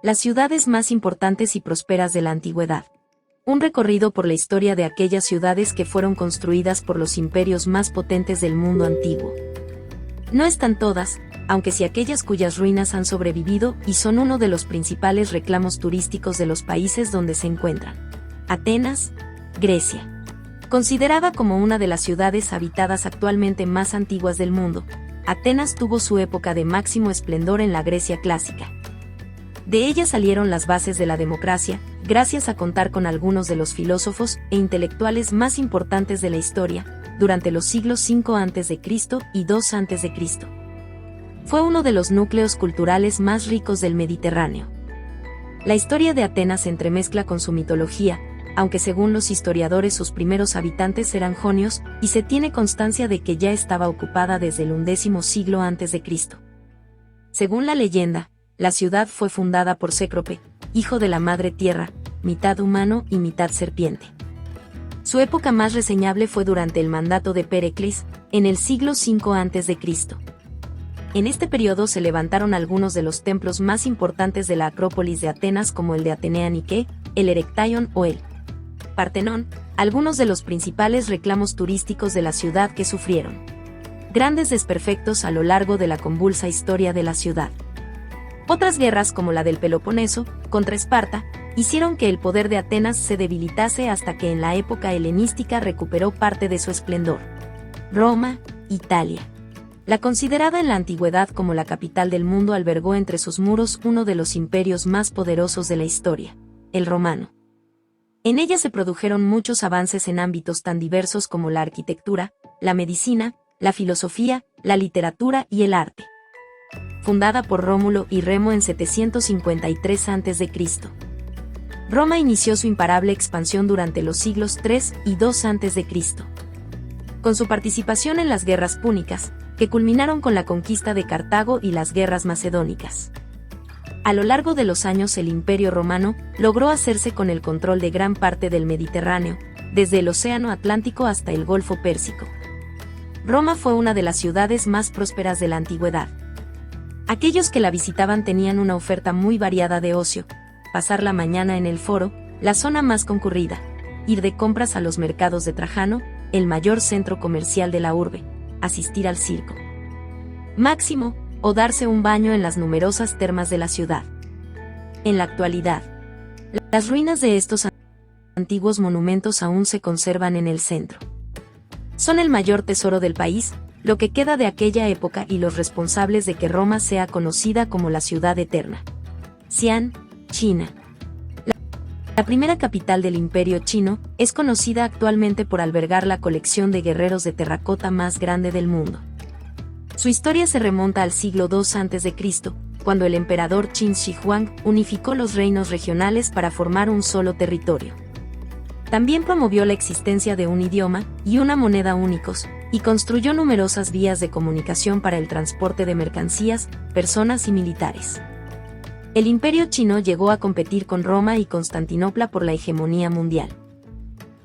Las ciudades más importantes y prósperas de la antigüedad. Un recorrido por la historia de aquellas ciudades que fueron construidas por los imperios más potentes del mundo antiguo. No están todas, aunque sí aquellas cuyas ruinas han sobrevivido y son uno de los principales reclamos turísticos de los países donde se encuentran. Atenas, Grecia. Considerada como una de las ciudades habitadas actualmente más antiguas del mundo, Atenas tuvo su época de máximo esplendor en la Grecia clásica. De ella salieron las bases de la democracia, gracias a contar con algunos de los filósofos e intelectuales más importantes de la historia, durante los siglos V a.C. y II a.C. Fue uno de los núcleos culturales más ricos del Mediterráneo. La historia de Atenas se entremezcla con su mitología, aunque según los historiadores sus primeros habitantes eran jonios, y se tiene constancia de que ya estaba ocupada desde el XI siglo a.C. Según la leyenda, la ciudad fue fundada por Cécrope, hijo de la madre tierra, mitad humano y mitad serpiente. Su época más reseñable fue durante el mandato de Péricles, en el siglo V a.C. En este periodo se levantaron algunos de los templos más importantes de la Acrópolis de Atenas, como el de Atenea Nike, el Erectaion o el Partenón, algunos de los principales reclamos turísticos de la ciudad que sufrieron grandes desperfectos a lo largo de la convulsa historia de la ciudad. Otras guerras, como la del Peloponeso, contra Esparta, hicieron que el poder de Atenas se debilitase hasta que en la época helenística recuperó parte de su esplendor. Roma, Italia. La considerada en la antigüedad como la capital del mundo albergó entre sus muros uno de los imperios más poderosos de la historia, el romano. En ella se produjeron muchos avances en ámbitos tan diversos como la arquitectura, la medicina, la filosofía, la literatura y el arte. Fundada por Rómulo y Remo en 753 a.C., Roma inició su imparable expansión durante los siglos III y II a.C. Con su participación en las guerras púnicas, que culminaron con la conquista de Cartago y las guerras macedónicas. A lo largo de los años el Imperio Romano logró hacerse con el control de gran parte del Mediterráneo, desde el Océano Atlántico hasta el Golfo Pérsico. Roma fue una de las ciudades más prósperas de la antigüedad. Aquellos que la visitaban tenían una oferta muy variada de ocio: pasar la mañana en el Foro, la zona más concurrida, ir de compras a los mercados de Trajano, el mayor centro comercial de la urbe, asistir al circo Máximo, o darse un baño en las numerosas termas de la ciudad. En la actualidad, las ruinas de estos antiguos monumentos aún se conservan en el centro. Son el mayor tesoro del país, lo que queda de aquella época y los responsables de que Roma sea conocida como la ciudad eterna. Xi'an, China. La primera capital del Imperio Chino es conocida actualmente por albergar la colección de guerreros de terracota más grande del mundo. Su historia se remonta al siglo II a.C., cuando el emperador Qin Shi Huang unificó los reinos regionales para formar un solo territorio. También promovió la existencia de un idioma y una moneda únicos, y construyó numerosas vías de comunicación para el transporte de mercancías, personas y militares. El Imperio Chino llegó a competir con Roma y Constantinopla por la hegemonía mundial.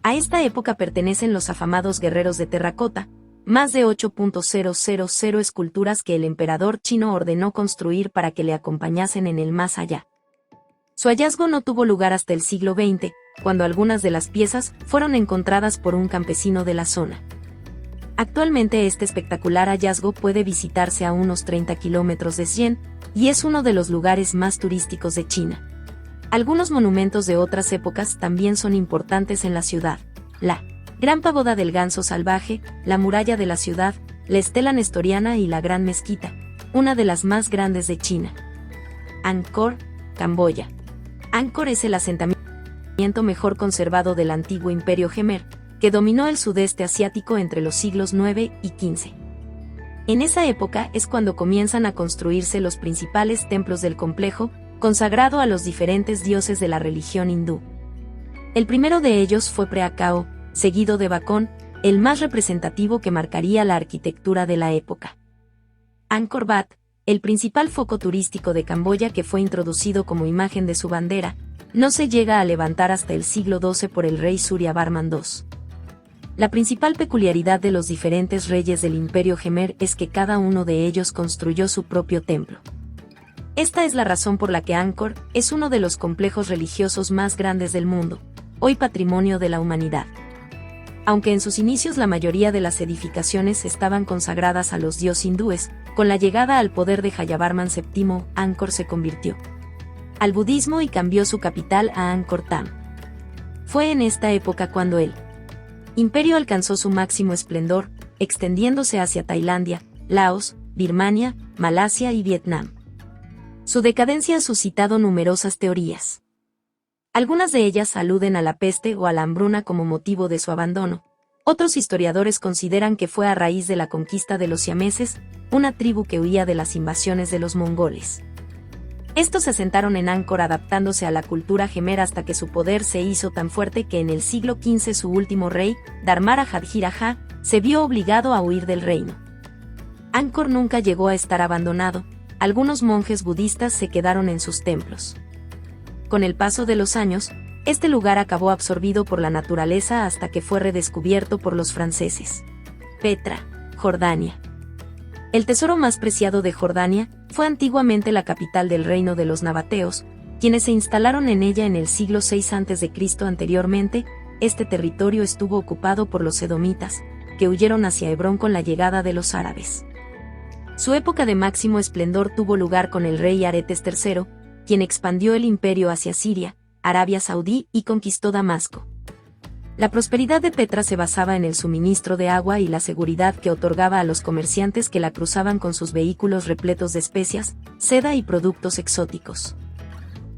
A esta época pertenecen los afamados guerreros de terracota, más de 8.000 esculturas que el emperador chino ordenó construir para que le acompañasen en el más allá. Su hallazgo no tuvo lugar hasta el siglo XX, cuando algunas de las piezas fueron encontradas por un campesino de la zona. Actualmente este espectacular hallazgo puede visitarse a unos 30 kilómetros de Xi'an, y es uno de los lugares más turísticos de China. Algunos monumentos de otras épocas también son importantes en la ciudad: la Gran Pagoda del Ganso Salvaje, la Muralla de la Ciudad, la Estela Nestoriana y la Gran Mezquita, una de las más grandes de China. Angkor, Camboya. Angkor es el asentamiento mejor conservado del antiguo Imperio Jemer, que dominó el sudeste asiático entre los siglos IX y XV. En esa época es cuando comienzan a construirse los principales templos del complejo, consagrado a los diferentes dioses de la religión hindú. El primero de ellos fue Preah-Ka'o, seguido de Bacón, el más representativo que marcaría la arquitectura de la época. Angkor Wat, el principal foco turístico de Camboya que fue introducido como imagen de su bandera, no se llega a levantar hasta el siglo XII por el rey Suryavarman II. La principal peculiaridad de los diferentes reyes del Imperio Jemer es que cada uno de ellos construyó su propio templo. Esta es la razón por la que Angkor es uno de los complejos religiosos más grandes del mundo, hoy patrimonio de la humanidad. Aunque en sus inicios la mayoría de las edificaciones estaban consagradas a los dioses hindúes, con la llegada al poder de Jayavarman VII, Angkor se convirtió al budismo y cambió su capital a Angkor Thom. Fue en esta época cuando el imperio alcanzó su máximo esplendor, extendiéndose hacia Tailandia, Laos, Birmania, Malasia y Vietnam. Su decadencia ha suscitado numerosas teorías. Algunas de ellas aluden a la peste o a la hambruna como motivo de su abandono. Otros historiadores consideran que fue a raíz de la conquista de los siameses, una tribu que huía de las invasiones de los mongoles. Estos se asentaron en Angkor adaptándose a la cultura jemer hasta que su poder se hizo tan fuerte que en el siglo XV su último rey, Dharmara Hadjiraja, se vio obligado a huir del reino. Angkor nunca llegó a estar abandonado. Algunos monjes budistas se quedaron en sus templos. Con el paso de los años, este lugar acabó absorbido por la naturaleza hasta que fue redescubierto por los franceses. Petra, Jordania. El tesoro más preciado de Jordania fue antiguamente la capital del reino de los nabateos, quienes se instalaron en ella en el siglo VI a.C. Anteriormente, este territorio estuvo ocupado por los edomitas, que huyeron hacia Hebrón con la llegada de los árabes. Su época de máximo esplendor tuvo lugar con el rey Aretes III, quien expandió el imperio hacia Siria, Arabia Saudí y conquistó Damasco. La prosperidad de Petra se basaba en el suministro de agua y la seguridad que otorgaba a los comerciantes que la cruzaban con sus vehículos repletos de especias, seda y productos exóticos.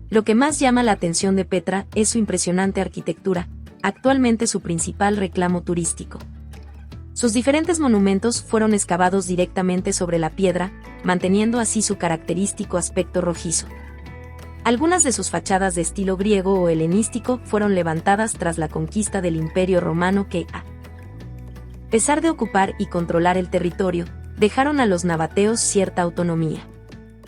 Lo que más llama la atención de Petra es su impresionante arquitectura, actualmente su principal reclamo turístico. Sus diferentes monumentos fueron excavados directamente sobre la piedra, manteniendo así su característico aspecto rojizo. Algunas de sus fachadas de estilo griego o helenístico fueron levantadas tras la conquista del Imperio Romano que, a pesar de ocupar y controlar el territorio, dejaron a los nabateos cierta autonomía.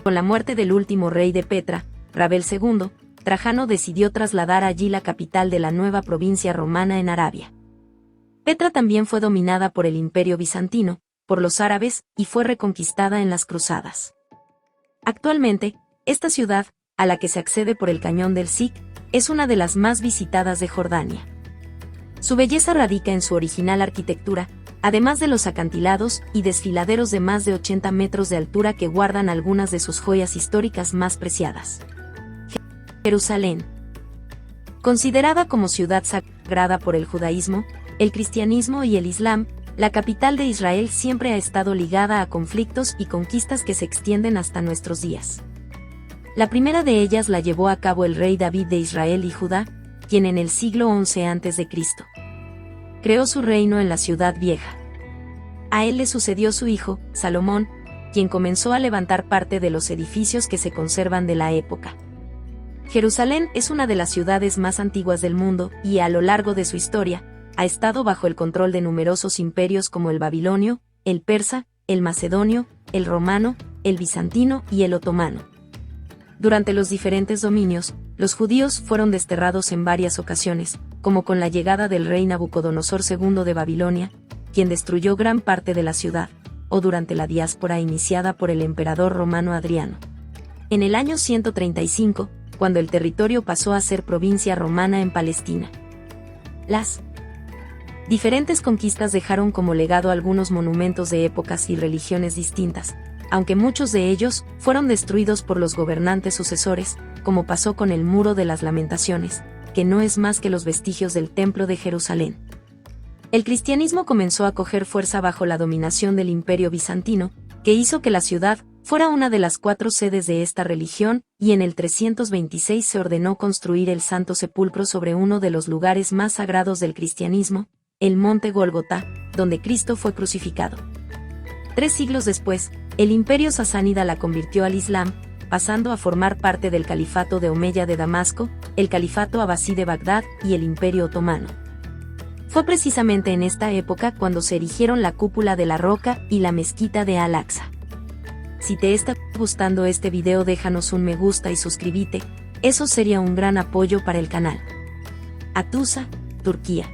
Con la muerte del último rey de Petra, Rabel II, Trajano decidió trasladar allí la capital de la nueva provincia romana en Arabia. Petra también fue dominada por el Imperio Bizantino, por los árabes, y fue reconquistada en las cruzadas. Actualmente, esta ciudad, a la que se accede por el cañón del Siq, es una de las más visitadas de Jordania. Su belleza radica en su original arquitectura, además de los acantilados y desfiladeros de más de 80 metros de altura que guardan algunas de sus joyas históricas más preciadas. Jerusalén. Considerada como ciudad sagrada por el judaísmo, el cristianismo y el islam, la capital de Israel siempre ha estado ligada a conflictos y conquistas que se extienden hasta nuestros días. La primera de ellas la llevó a cabo el rey David de Israel y Judá, quien en el siglo XI a.C. creó su reino en la Ciudad Vieja. A él le sucedió su hijo, Salomón, quien comenzó a levantar parte de los edificios que se conservan de la época. Jerusalén es una de las ciudades más antiguas del mundo y, a lo largo de su historia, ha estado bajo el control de numerosos imperios como el babilonio, el persa, el macedonio, el romano, el bizantino y el otomano. Durante los diferentes dominios, los judíos fueron desterrados en varias ocasiones, como con la llegada del rey Nabucodonosor II de Babilonia, quien destruyó gran parte de la ciudad, o durante la diáspora iniciada por el emperador romano Adriano. En el año 135, cuando el territorio pasó a ser provincia romana en Palestina. Las diferentes conquistas dejaron como legado algunos monumentos de épocas y religiones distintas, aunque muchos de ellos fueron destruidos por los gobernantes sucesores, como pasó con el Muro de las Lamentaciones, que no es más que los vestigios del Templo de Jerusalén. El cristianismo comenzó a coger fuerza bajo la dominación del Imperio Bizantino, que hizo que la ciudad fuera una de las 4 sedes de esta religión, y en el 326 se ordenó construir el Santo Sepulcro sobre uno de los lugares más sagrados del cristianismo, el monte Gólgota, donde Cristo fue crucificado. 3 siglos después, el Imperio Sasánida la convirtió al Islam, pasando a formar parte del Califato de Omeya de Damasco, el Califato Abasí de Bagdad y el Imperio Otomano. Fue precisamente en esta época cuando se erigieron la cúpula de la Roca y la mezquita de Al-Aqsa. Si te está gustando este video, déjanos un me gusta y suscríbete, eso sería un gran apoyo para el canal. Hattusa, Turquía.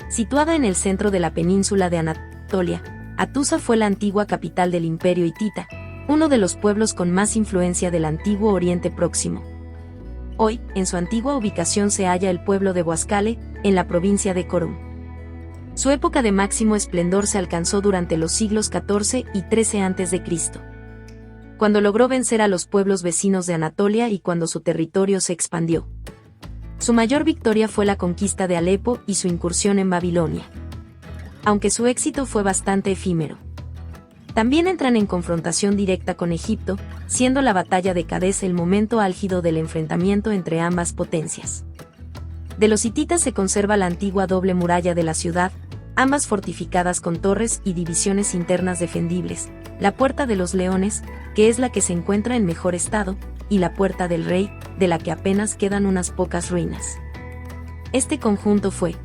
Situada en el centro de la península de Anatolia, Hattusa fue la antigua capital del Imperio hitita, uno de los pueblos con más influencia del antiguo Oriente Próximo. Hoy, en su antigua ubicación se halla el pueblo de Huascale, en la provincia de Corum. Su época de máximo esplendor se alcanzó durante los siglos XIV y XIII a.C., cuando logró vencer a los pueblos vecinos de Anatolia y cuando su territorio se expandió. Su mayor victoria fue la conquista de Alepo y su incursión en Babilonia. Aunque su éxito fue bastante efímero. También entran en confrontación directa con Egipto, siendo la batalla de Cadés el momento álgido del enfrentamiento entre ambas potencias. De los hititas se conserva la antigua doble muralla de la ciudad, ambas fortificadas con torres y divisiones internas defendibles, la Puerta de los Leones, que es la que se encuentra en mejor estado, y la Puerta del Rey, de la que apenas quedan unas pocas ruinas. Este conjunto fue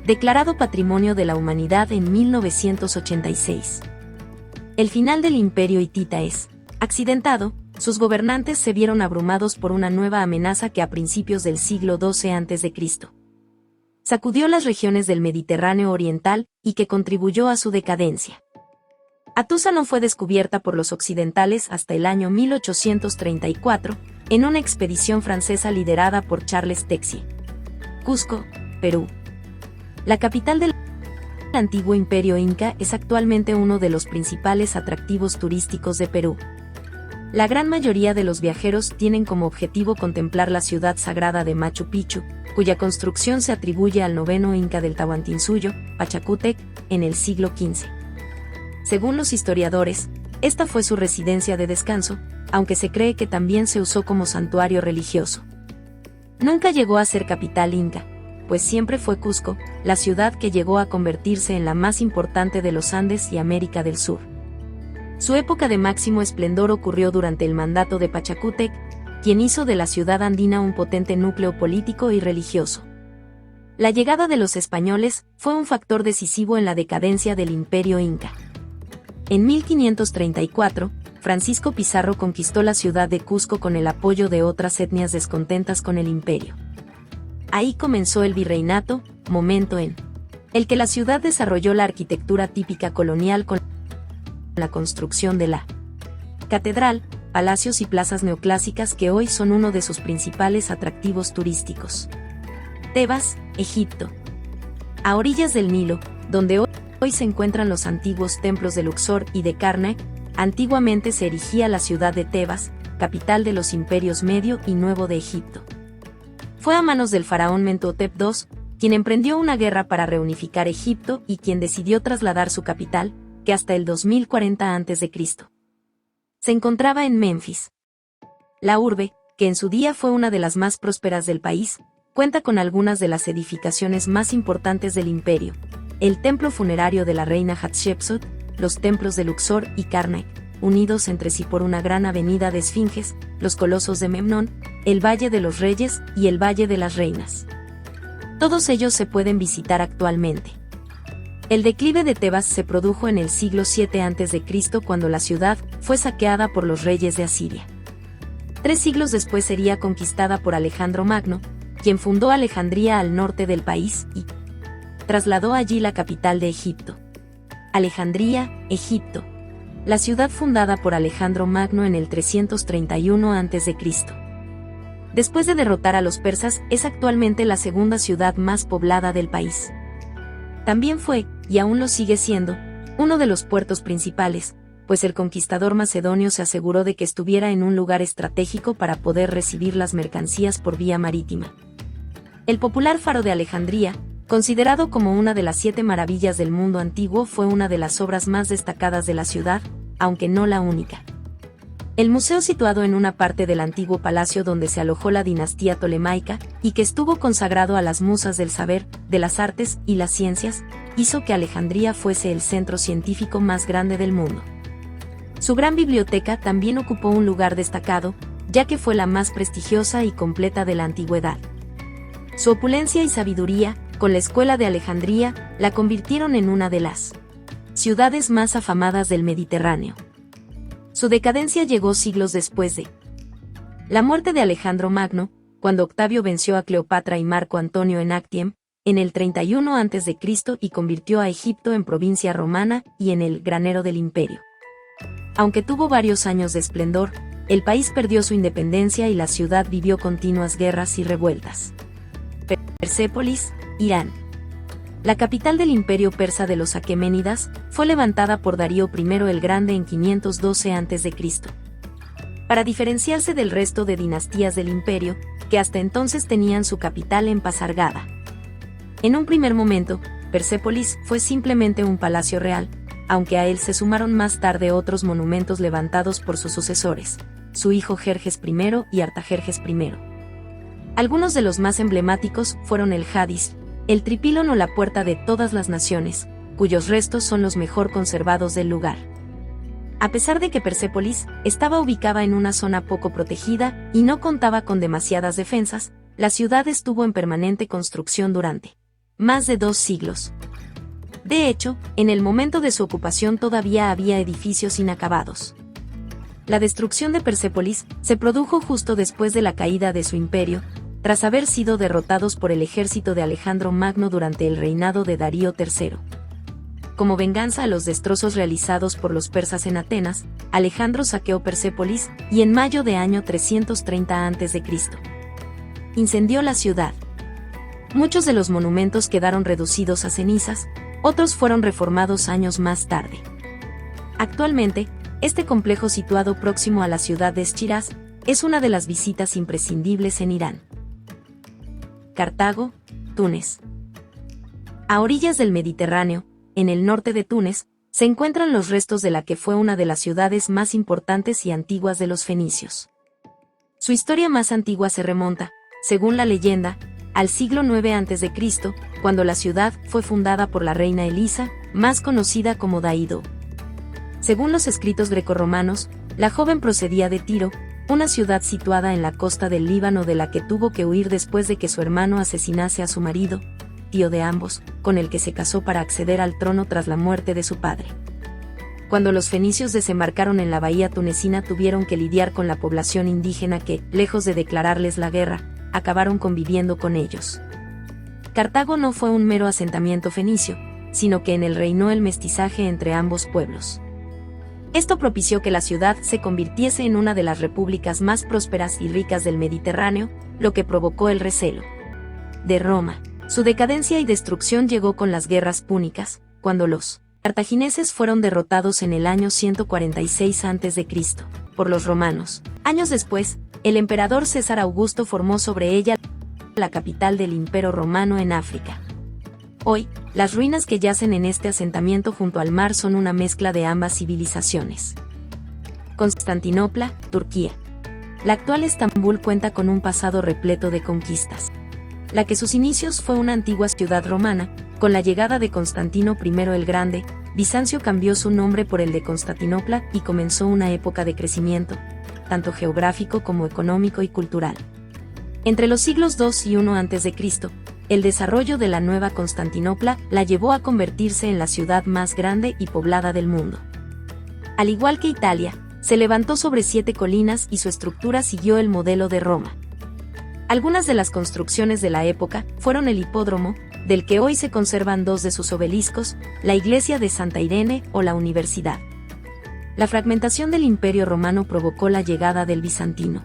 declarado Patrimonio de la Humanidad en 1986. El final del Imperio hitita es accidentado. Sus gobernantes se vieron abrumados por una nueva amenaza que a principios del siglo XII a.C. sacudió las regiones del Mediterráneo oriental y que contribuyó a su decadencia. Atusa no fue descubierta por los occidentales hasta el año 1834, en una expedición francesa liderada por Charles Texier. Cusco, Perú. La capital del antiguo imperio inca es actualmente uno de los principales atractivos turísticos de Perú. La gran mayoría de los viajeros tienen como objetivo contemplar la ciudad sagrada de Machu Picchu, cuya construcción se atribuye al noveno inca del Tahuantinsuyo, Pachacútec, en el siglo XV. Según los historiadores, esta fue su residencia de descanso, aunque se cree que también se usó como santuario religioso. Nunca llegó a ser capital inca, pues siempre fue Cusco, la ciudad que llegó a convertirse en la más importante de los Andes y América del Sur. Su época de máximo esplendor ocurrió durante el mandato de Pachacútec, quien hizo de la ciudad andina un potente núcleo político y religioso. La llegada de los españoles fue un factor decisivo en la decadencia del imperio inca. En 1534, Francisco Pizarro conquistó la ciudad de Cusco con el apoyo de otras etnias descontentas con el imperio. Ahí comenzó el virreinato, momento en el que la ciudad desarrolló la arquitectura típica colonial con la construcción de la catedral, palacios y plazas neoclásicas que hoy son uno de sus principales atractivos turísticos. Tebas, Egipto. A orillas del Nilo, donde hoy se encuentran los antiguos templos de Luxor y de Karnak, antiguamente se erigía la ciudad de Tebas, capital de los imperios Medio y Nuevo de Egipto. Fue a manos del faraón Mentuhotep II, quien emprendió una guerra para reunificar Egipto y quien decidió trasladar su capital, que hasta el 2040 a.C. se encontraba en Menfis. La urbe, que en su día fue una de las más prósperas del país, cuenta con algunas de las edificaciones más importantes del imperio: el templo funerario de la reina Hatshepsut, los templos de Luxor y Karnak, unidos entre sí por una gran avenida de esfinges, los colosos de Memnón, el Valle de los Reyes y el Valle de las Reinas. Todos ellos se pueden visitar actualmente. El declive de Tebas se produjo en el siglo VII a.C. cuando la ciudad fue saqueada por los reyes de Asiria. 3 siglos después sería conquistada por Alejandro Magno, quien fundó Alejandría al norte del país y trasladó allí la capital de Egipto. Alejandría, Egipto. La ciudad fundada por Alejandro Magno en el 331 a.C. Después de derrotar a los persas, es actualmente la segunda ciudad más poblada del país. También fue, y aún lo sigue siendo, uno de los puertos principales, pues el conquistador macedonio se aseguró de que estuviera en un lugar estratégico para poder recibir las mercancías por vía marítima. El popular Faro de Alejandría, considerado como una de las 7 maravillas del mundo antiguo, fue una de las obras más destacadas de la ciudad, aunque no la única. El museo, situado en una parte del antiguo palacio donde se alojó la dinastía tolemaica, y que estuvo consagrado a las musas del saber, de las artes y las ciencias, hizo que Alejandría fuese el centro científico más grande del mundo. Su gran biblioteca también ocupó un lugar destacado, ya que fue la más prestigiosa y completa de la antigüedad. Su opulencia y sabiduría, con la escuela de Alejandría, la convirtieron en una de las ciudades más afamadas del Mediterráneo. Su decadencia llegó siglos después de la muerte de Alejandro Magno, cuando Octavio venció a Cleopatra y Marco Antonio en Actium, en el 31 a.C. y convirtió a Egipto en provincia romana y en el granero del imperio. Aunque tuvo varios años de esplendor, el país perdió su independencia y la ciudad vivió continuas guerras y revueltas. Persépolis, Irán. La capital del imperio persa de los aqueménidas fue levantada por Darío I el Grande en 512 a.C. Para diferenciarse del resto de dinastías del imperio, que hasta entonces tenían su capital en Pasargada. En un primer momento, Persépolis fue simplemente un palacio real, aunque a él se sumaron más tarde otros monumentos levantados por sus sucesores, su hijo Jerjes I y Artajerjes I. Algunos de los más emblemáticos fueron el Hadis, el Tripilon o la Puerta de todas las Naciones, cuyos restos son los mejor conservados del lugar. A pesar de que Persépolis estaba ubicada en una zona poco protegida y no contaba con demasiadas defensas, la ciudad estuvo en permanente construcción durante más de 2 siglos. De hecho, en el momento de su ocupación todavía había edificios inacabados. La destrucción de Persépolis se produjo justo después de la caída de su imperio, tras haber sido derrotados por el ejército de Alejandro Magno durante el reinado de Darío III. Como venganza a los destrozos realizados por los persas en Atenas, Alejandro saqueó Persépolis y en mayo de año 330 a.C. incendió la ciudad. Muchos de los monumentos quedaron reducidos a cenizas, otros fueron reformados años más tarde. Actualmente, este complejo situado próximo a la ciudad de Eschiraz es una de las visitas imprescindibles en Irán. Cartago, Túnez. A orillas del Mediterráneo, en el norte de Túnez, se encuentran los restos de la que fue una de las ciudades más importantes y antiguas de los fenicios. Su historia más antigua se remonta, según la leyenda, al siglo IX a.C., cuando la ciudad fue fundada por la reina Elisa, más conocida como Daido. Según los escritos grecorromanos, la joven procedía de Tiro, una ciudad situada en la costa del Líbano de la que tuvo que huir después de que su hermano asesinase a su marido, tío de ambos, con el que se casó para acceder al trono tras la muerte de su padre. Cuando los fenicios desembarcaron en la bahía tunecina tuvieron que lidiar con la población indígena que, lejos de declararles la guerra, acabaron conviviendo con ellos. Cartago no fue un mero asentamiento fenicio, sino que en él reinó el mestizaje entre ambos pueblos. Esto propició que la ciudad se convirtiese en una de las repúblicas más prósperas y ricas del Mediterráneo, lo que provocó el recelo de Roma. Su decadencia y destrucción llegó con las guerras púnicas, cuando los cartagineses fueron derrotados en el año 146 a.C. por los romanos. Años después, el emperador César Augusto formó sobre ella la capital del Imperio Romano en África. Hoy, las ruinas que yacen en este asentamiento junto al mar son una mezcla de ambas civilizaciones. Constantinopla, Turquía. La actual Estambul cuenta con un pasado repleto de conquistas. La que sus inicios fue una antigua ciudad romana, con la llegada de Constantino I el Grande, Bizancio cambió su nombre por el de Constantinopla y comenzó una época de crecimiento, tanto geográfico como económico y cultural. Entre los siglos II y I a.C., el desarrollo de la nueva Constantinopla la llevó a convertirse en la ciudad más grande y poblada del mundo. Al igual que Italia, se levantó sobre 7 colinas y su estructura siguió el modelo de Roma. Algunas de las construcciones de la época fueron el hipódromo, del que hoy se conservan 2 de sus obeliscos, la iglesia de Santa Irene o la universidad. La fragmentación del Imperio Romano provocó la llegada del bizantino.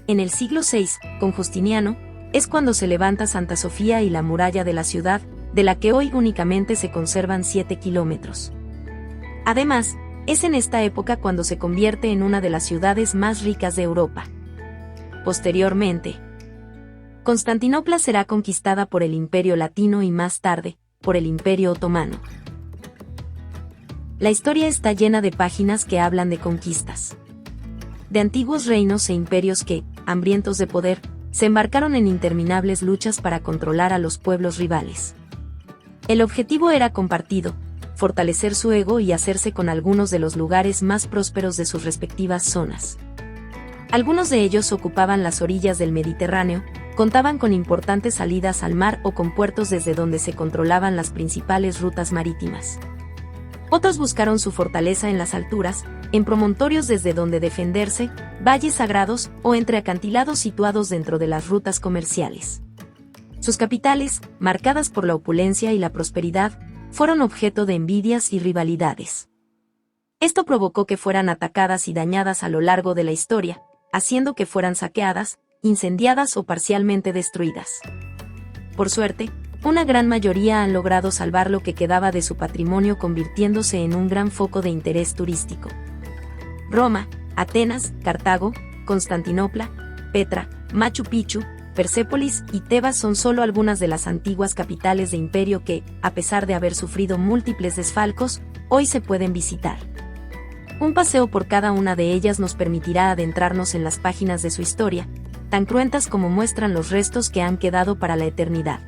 En el siglo VI, con Justiniano, es cuando se levanta Santa Sofía y la muralla de la ciudad, de la que hoy únicamente se conservan 7 kilómetros. Además, es en esta época cuando se convierte en una de las ciudades más ricas de Europa. Posteriormente, Constantinopla será conquistada por el Imperio Latino y más tarde, por el Imperio Otomano. La historia está llena de páginas que hablan de conquistas. De antiguos reinos e imperios que, hambrientos de poder, se embarcaron en interminables luchas para controlar a los pueblos rivales. El objetivo era compartido, fortalecer su ego y hacerse con algunos de los lugares más prósperos de sus respectivas zonas. Algunos de ellos ocupaban las orillas del Mediterráneo, contaban con importantes salidas al mar o con puertos desde donde se controlaban las principales rutas marítimas. Otros buscaron su fortaleza en las alturas, en promontorios desde donde defenderse, valles sagrados o entre acantilados situados dentro de las rutas comerciales. Sus capitales, marcadas por la opulencia y la prosperidad, fueron objeto de envidias y rivalidades. Esto provocó que fueran atacadas y dañadas a lo largo de la historia, haciendo que fueran saqueadas, incendiadas o parcialmente destruidas. Por suerte, una gran mayoría han logrado salvar lo que quedaba de su patrimonio, convirtiéndose en un gran foco de interés turístico. Roma, Atenas, Cartago, Constantinopla, Petra, Machu Picchu, Persépolis y Tebas son solo algunas de las antiguas capitales de imperio que, a pesar de haber sufrido múltiples desfalcos, hoy se pueden visitar. Un paseo por cada una de ellas nos permitirá adentrarnos en las páginas de su historia, tan cruentas como muestran los restos que han quedado para la eternidad.